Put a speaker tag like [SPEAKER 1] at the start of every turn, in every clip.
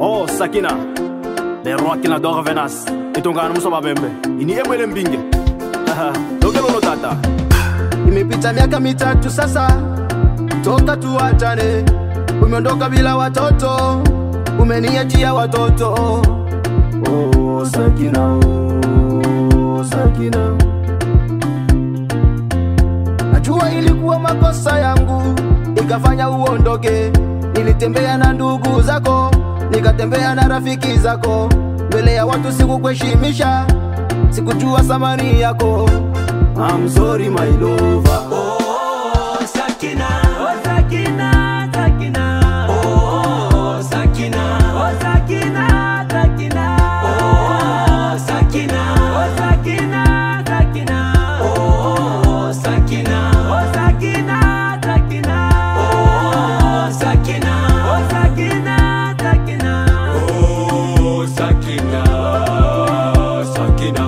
[SPEAKER 1] Oh Sakina, le roi qui n'adore Venas. Et ton gars nous sommes bembe. Ini emwele mbinge. Dokelo no tata.
[SPEAKER 2] Imepita miaka mitatu sasa toka tuachane. Umeondoka bila watoto, umeniachia watoto. Oh Sakina, oh Sakina. Najua ilikuwa makosa yangu ikafanya uondoke. Nilitembea na ndugu zako, nikatembea na rafiki zako. Mbele ya watu sikukuheshimisha, sikujua thamani yako. I'm sorry my lover.
[SPEAKER 3] Oh Sakina, oh Sakina, Sakina. Oh Sakina, oh Sakina, Sakina. Oh Sakina, oh Sakina, Sakina. Oh Sakina, oh Sakina, Sakina. Oh Sakina, oh Sakina, Sakina. Oh Sakina, Sakina.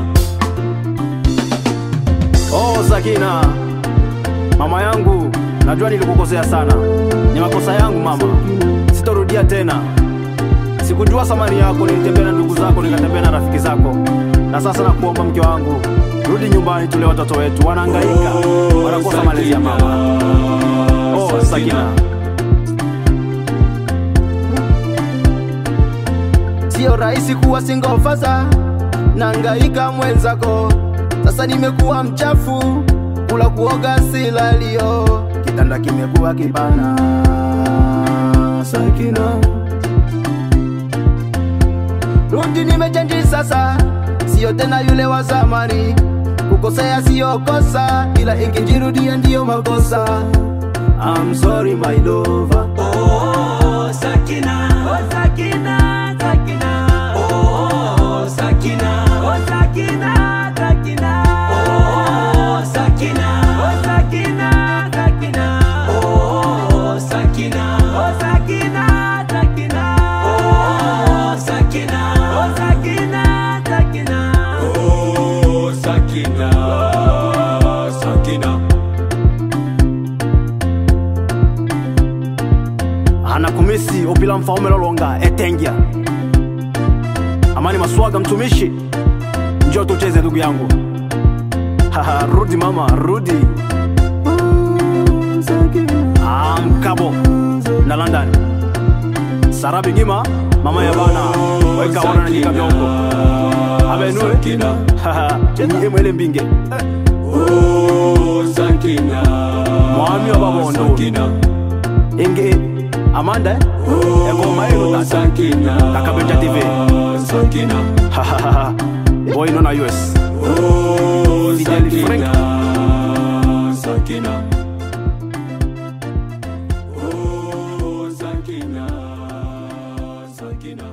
[SPEAKER 1] Oh Sakina, mama yangu, najua nilikukosea sana. Ni makosa yangu mama, sitorudia tena. Sikujua thamani yako, nilitembea na ndugu zako, nikatembea na rafiki zako. Na sasa nakuomba mke wangu, rudi nyumbani tule watoto wetu, wanahangaika, wanakosa malezi ya mama. Oh Sakina.
[SPEAKER 2] Sio rahisi kuwa single father, nahangaika mwenzako. Sasa nimekuwa mchafu, kula kuoga silalio, kitanda kimekuwa kibana. Sakina, rudi nimechange sasa, sio tena yule wa zamani. Kukosea sio kosa, ila ikijirudia ndio makosa. I'm sorry my lover.
[SPEAKER 3] Oh Sakina, oh Sakina, Sakina. Oh Sakina, oh Sakina, Sakina. Oh Sakina, oh Sakina, Sakina. Oh Sakina, oh Sakina, Sakina. Oh Sakina, oh Sakina, Sakina. Oh Sakina, Sakina.
[SPEAKER 1] Anakumisi opila mfaume lolonga etengia. Amani Maswaga mtumishi, njoo tucheze ndugu yangu. Haha, rudi mama, rudi. Mkabo na London. Sarabi ngima, mama ya bana. Weka wana na jika vyongo. Abenue. Haha, cheni emwele mbinge.
[SPEAKER 3] Oh Sakina,
[SPEAKER 1] Mwami wa babondo.
[SPEAKER 3] Sakina.
[SPEAKER 1] Inge Amanda, eko maelo tata.
[SPEAKER 3] Sakina,
[SPEAKER 1] Kakabenja TV.
[SPEAKER 3] Sakina.
[SPEAKER 1] Hahaha, boy no na US.
[SPEAKER 3] Oh
[SPEAKER 1] Sakina,
[SPEAKER 3] Sakina. Oh Sakina, Sakina.